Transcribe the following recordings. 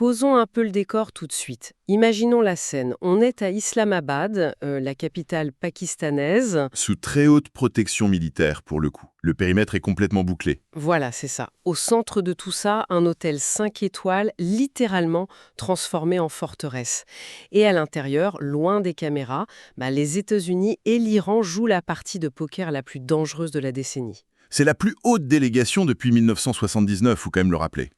Posons un peu le décor tout de suite. Imaginons la scène. On est à Islamabad, la capitale pakistanaise. Sous très haute protection militaire, pour le coup. Le périmètre est complètement bouclé. Voilà, c'est ça. Au centre de tout ça, un hôtel 5 étoiles, littéralement transformé en forteresse. Et à l'intérieur, loin des caméras, les États-Unis et l'Iran jouent la partie de poker la plus dangereuse de la décennie. C'est la plus haute délégation depuis 1979, faut quand même le rappeler.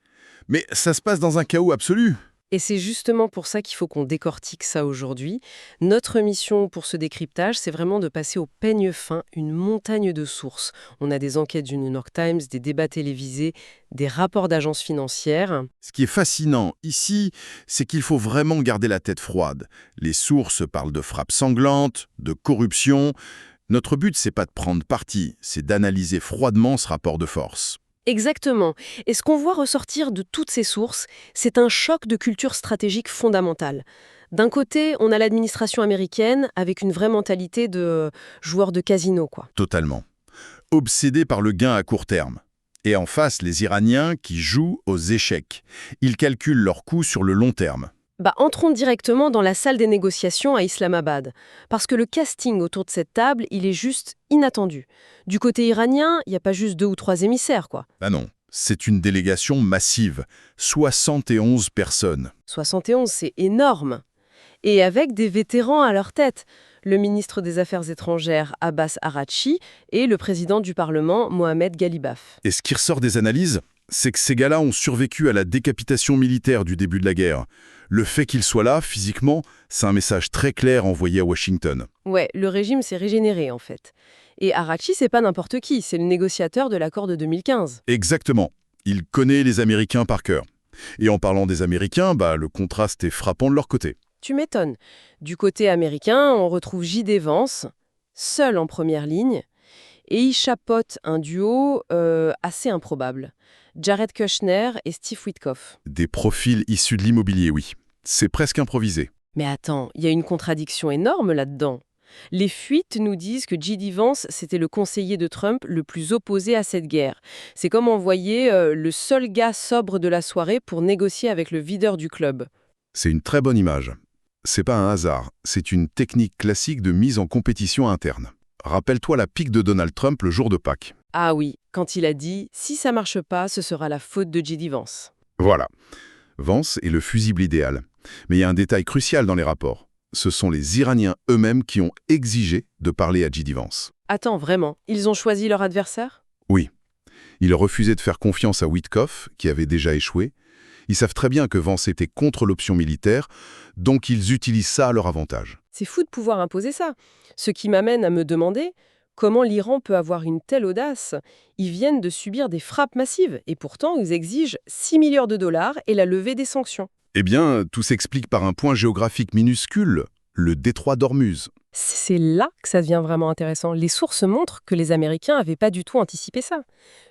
Mais ça se passe dans un chaos absolu. Et c'est justement pour ça qu'il faut qu'on décortique ça aujourd'hui. Notre mission pour ce décryptage, c'est vraiment de passer au peigne fin une montagne de sources. On a des enquêtes du New York Times, des débats télévisés, des rapports d'agences financières. Ce qui est fascinant ici, c'est qu'il faut vraiment garder la tête froide. Les sources parlent de frappes sanglantes, de corruption. Notre but, c'est pas de prendre parti, c'est d'analyser froidement ce rapport de force. Exactement. Et ce qu'on voit ressortir de toutes ces sources, c'est un choc de culture stratégique fondamentale. D'un côté, on a l'administration américaine avec une vraie mentalité de joueur de casino, quoi. Totalement. Obsédés par le gain à court terme. Et en face, les Iraniens qui jouent aux échecs. Ils calculent leurs coûts sur le long terme. Entrons directement dans la salle des négociations à Islamabad. Parce que le casting autour de cette table, il est juste inattendu. Du côté iranien, il n'y a pas juste 2 ou 3 émissaires, quoi. Non, c'est une délégation massive. 71 personnes. 71, c'est énorme. Et avec des vétérans à leur tête. Le ministre des Affaires étrangères, Abbas Araghchi, et le président du Parlement, Mohamed Ghalibaf. Et ce qui ressort des analyses, c'est que ces gars-là ont survécu à la décapitation militaire du début de la guerre. Le fait qu'ils soient là, physiquement, c'est un message très clair envoyé à Washington. Ouais, le régime s'est régénéré, en fait. Et Araghchi, c'est pas n'importe qui, c'est le négociateur de l'accord de 2015. Exactement. Il connaît les Américains par cœur. Et en parlant des Américains, le contraste est frappant de leur côté. Tu m'étonnes. Du côté américain, on retrouve J.D. Vance, seul en première ligne, et il chapeaute un duo assez improbable. Jared Kushner et Steve Witkoff. Des profils issus de l'immobilier, oui. C'est presque improvisé. Mais attends, il y a une contradiction énorme là-dedans. Les fuites nous disent que J.D. Vance, c'était le conseiller de Trump le plus opposé à cette guerre. C'est comme envoyer le seul gars sobre de la soirée pour négocier avec le videur du club. C'est une très bonne image. C'est pas un hasard, c'est une technique classique de mise en compétition interne. Rappelle-toi la pique de Donald Trump le jour de Pâques. Ah oui, quand il a dit « si ça marche pas, ce sera la faute de J.D. Vance ». Voilà. Vance est le fusible idéal. Mais il y a un détail crucial dans les rapports. Ce sont les Iraniens eux-mêmes qui ont exigé de parler à J.D. Vance. Attends, vraiment, ils ont choisi leur adversaire ? Oui. Ils refusaient de faire confiance à Witkoff, qui avait déjà échoué. Ils savent très bien que Vance était contre l'option militaire, donc ils utilisent ça à leur avantage. C'est fou de pouvoir imposer ça. Ce qui m'amène à me demander comment l'Iran peut avoir une telle audace. Ils viennent de subir des frappes massives et pourtant ils exigent 6 milliards de dollars et la levée des sanctions. Eh bien, tout s'explique par un point géographique minuscule, le détroit d'Ormuz. C'est là que ça devient vraiment intéressant. Les sources montrent que les Américains n'avaient pas du tout anticipé ça.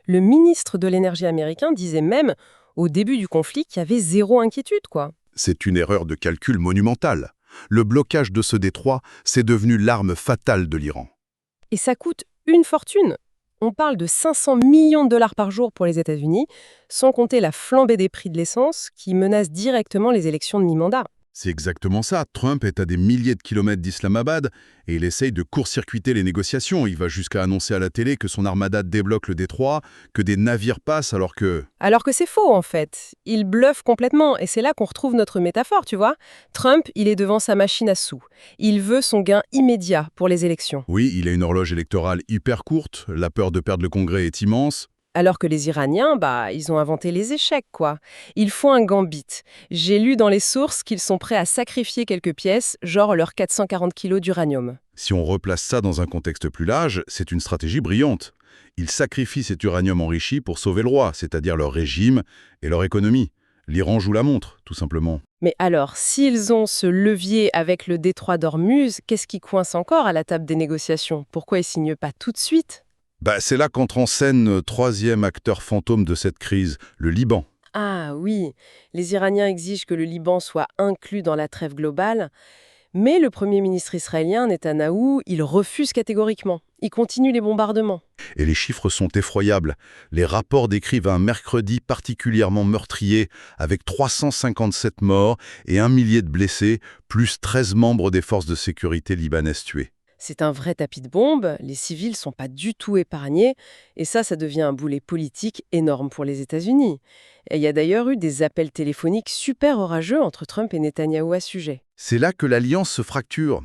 Le ministre de l'énergie américain disait même, au début du conflit, qu'il y avait zéro inquiétude, quoi. C'est une erreur de calcul monumentale. Le blocage de ce détroit, c'est devenu l'arme fatale de l'Iran. Et ça coûte une fortune. On parle de 500 millions de dollars par jour pour les États-Unis, sans compter la flambée des prix de l'essence qui menace directement les élections de mi-mandat. C'est exactement ça. Trump est à des milliers de kilomètres d'Islamabad et il essaye de court-circuiter les négociations. Il va jusqu'à annoncer à la télé que son armada débloque le détroit, que des navires passent alors que... Alors que c'est faux, en fait. Il bluffe complètement, et c'est là qu'on retrouve notre métaphore, tu vois. Trump, il est devant sa machine à sous. Il veut son gain immédiat pour les élections. Oui, il a une horloge électorale hyper courte, la peur de perdre le Congrès est immense. Alors que les Iraniens, ils ont inventé les échecs, quoi. Ils font un gambit. J'ai lu dans les sources qu'ils sont prêts à sacrifier quelques pièces, genre leurs 440 kilos d'uranium. Si on replace ça dans un contexte plus large, c'est une stratégie brillante. Ils sacrifient cet uranium enrichi pour sauver le roi, c'est-à-dire leur régime et leur économie. L'Iran joue la montre, tout simplement. Mais alors, s'ils ont ce levier avec le détroit d'Ormuz, qu'est-ce qui coince encore à la table des négociations? Pourquoi ils signent pas tout de suite? C'est là qu'entre en scène le troisième acteur fantôme de cette crise, le Liban. Ah oui, les Iraniens exigent que le Liban soit inclus dans la trêve globale. Mais le Premier ministre israélien, Netanyahou, il refuse catégoriquement. Il continue les bombardements. Et les chiffres sont effroyables. Les rapports décrivent un mercredi particulièrement meurtrier, avec 357 morts et 1 millier de blessés, plus 13 membres des forces de sécurité libanaises tués. C'est un vrai tapis de bombes, les civils sont pas du tout épargnés, et ça devient un boulet politique énorme pour les États-Unis. Et il y a d'ailleurs eu des appels téléphoniques super orageux entre Trump et Netanyahou à ce sujet. C'est là que l'alliance se fracture.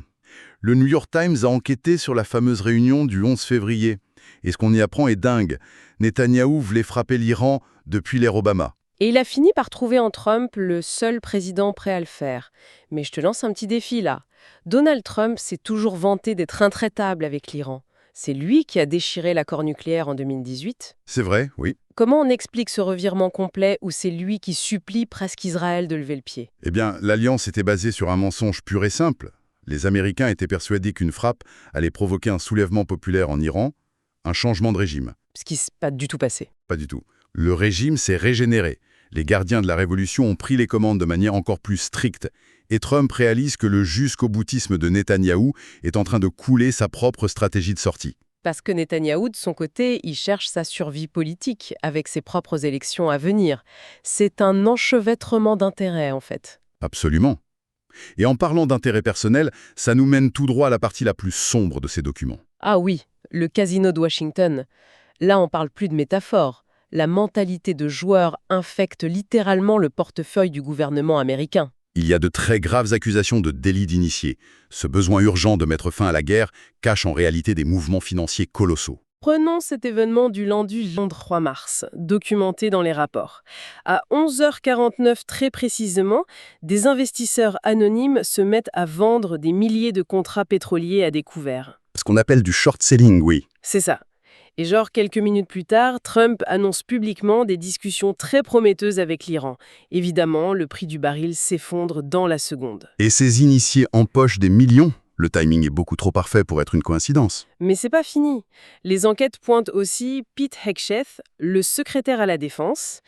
Le New York Times a enquêté sur la fameuse réunion du 11 février. Et ce qu'on y apprend est dingue. Netanyahou voulait frapper l'Iran depuis l'ère Obama. Et il a fini par trouver en Trump le seul président prêt à le faire. Mais je te lance un petit défi là. Donald Trump s'est toujours vanté d'être intraitable avec l'Iran. C'est lui qui a déchiré l'accord nucléaire en 2018. C'est vrai, oui. Comment on explique ce revirement complet où c'est lui qui supplie presque Israël de lever le pied? Eh bien, l'alliance était basée sur un mensonge pur et simple. Les Américains étaient persuadés qu'une frappe allait provoquer un soulèvement populaire en Iran, un changement de régime. Ce qui s'est pas du tout passé. Pas du tout. Le régime s'est régénéré. Les gardiens de la révolution ont pris les commandes de manière encore plus stricte. Et Trump réalise que le jusqu'au-boutisme de Netanyahou est en train de couler sa propre stratégie de sortie. Parce que Netanyahou, de son côté, il cherche sa survie politique avec ses propres élections à venir. C'est un enchevêtrement d'intérêts, en fait. Absolument. Et en parlant d'intérêt personnel, ça nous mène tout droit à la partie la plus sombre de ces documents. Ah oui, le casino de Washington. Là, on parle plus de métaphore. La mentalité de joueur infecte littéralement le portefeuille du gouvernement américain. Il y a de très graves accusations de délit d'initié. Ce besoin urgent de mettre fin à la guerre cache en réalité des mouvements financiers colossaux. Prenons cet événement du lundi 3 mars, documenté dans les rapports. À 11h49 très précisément, des investisseurs anonymes se mettent à vendre des milliers de contrats pétroliers à découvert. Ce qu'on appelle du short selling, oui. C'est ça. Et genre, quelques minutes plus tard, Trump annonce publiquement des discussions très prometteuses avec l'Iran. Évidemment, le prix du baril s'effondre dans la seconde. Et ces initiés empochent des millions. Le timing est beaucoup trop parfait pour être une coïncidence. Mais c'est pas fini. Les enquêtes pointent aussi Pete Hegseth, le secrétaire à la Défense.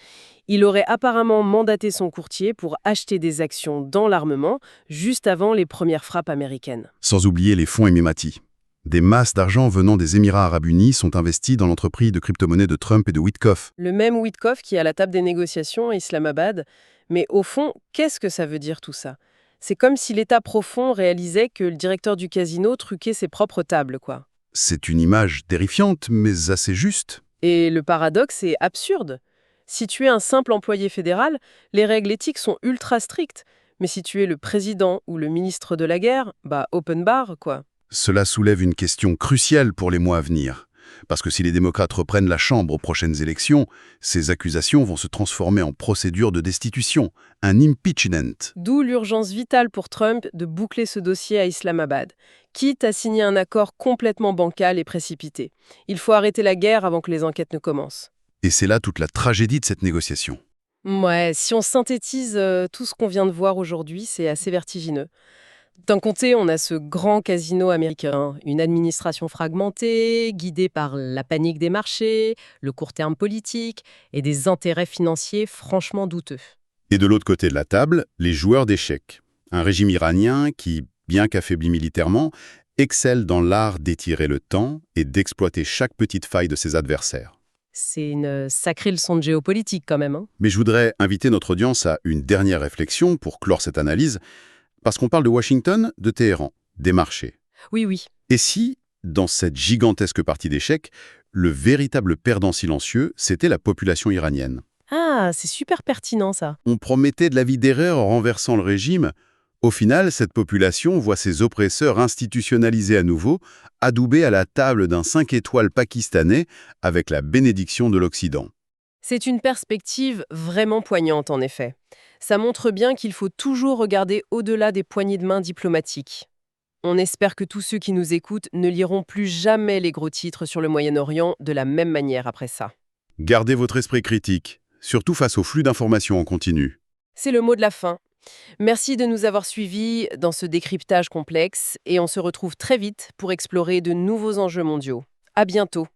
Il aurait apparemment mandaté son courtier pour acheter des actions dans l'armement juste avant les premières frappes américaines. Sans oublier les fonds Emimati. Des masses d'argent venant des Émirats arabes unis sont investis dans l'entreprise de crypto-monnaie de Trump et de Witkoff. Le même Witkoff qui est à la table des négociations à Islamabad. Mais au fond, qu'est-ce que ça veut dire tout ça? C'est comme si l'État profond réalisait que le directeur du casino truquait ses propres tables, quoi. C'est une image terrifiante, mais assez juste. Et le paradoxe est absurde. Si tu es un simple employé fédéral, les règles éthiques sont ultra strictes. Mais si tu es le président ou le ministre de la guerre, open bar, quoi. Cela soulève une question cruciale pour les mois à venir. Parce que si les démocrates reprennent la Chambre aux prochaines élections, ces accusations vont se transformer en procédure de destitution, un impeachment. D'où l'urgence vitale pour Trump de boucler ce dossier à Islamabad, quitte à signer un accord complètement bancal et précipité. Il faut arrêter la guerre avant que les enquêtes ne commencent. Et c'est là toute la tragédie de cette négociation. Ouais, si on synthétise tout ce qu'on vient de voir aujourd'hui, c'est assez vertigineux. D'un côté, on a ce grand casino américain, une administration fragmentée, guidée par la panique des marchés, le court terme politique et des intérêts financiers franchement douteux. Et de l'autre côté de la table, les joueurs d'échecs. Un régime iranien qui, bien qu'affaibli militairement, excelle dans l'art d'étirer le temps et d'exploiter chaque petite faille de ses adversaires. C'est une sacrée leçon de géopolitique quand même. Mais je voudrais inviter notre audience à une dernière réflexion pour clore cette analyse. Parce qu'on parle de Washington, de Téhéran, des marchés. Oui. Et si, dans cette gigantesque partie d'échecs, le véritable perdant silencieux, c'était la population iranienne? Ah, c'est super pertinent ça. On promettait de la vie d'erreur en renversant le régime. Au final, cette population voit ses oppresseurs institutionnalisés à nouveau, adoubés à la table d'un 5 étoiles pakistanais avec la bénédiction de l'Occident. C'est une perspective vraiment poignante en effet. Ça montre bien qu'il faut toujours regarder au-delà des poignées de main diplomatiques. On espère que tous ceux qui nous écoutent ne liront plus jamais les gros titres sur le Moyen-Orient de la même manière après ça. Gardez votre esprit critique, surtout face au flux d'informations en continu. C'est le mot de la fin. Merci de nous avoir suivis dans ce décryptage complexe et on se retrouve très vite pour explorer de nouveaux enjeux mondiaux. À bientôt.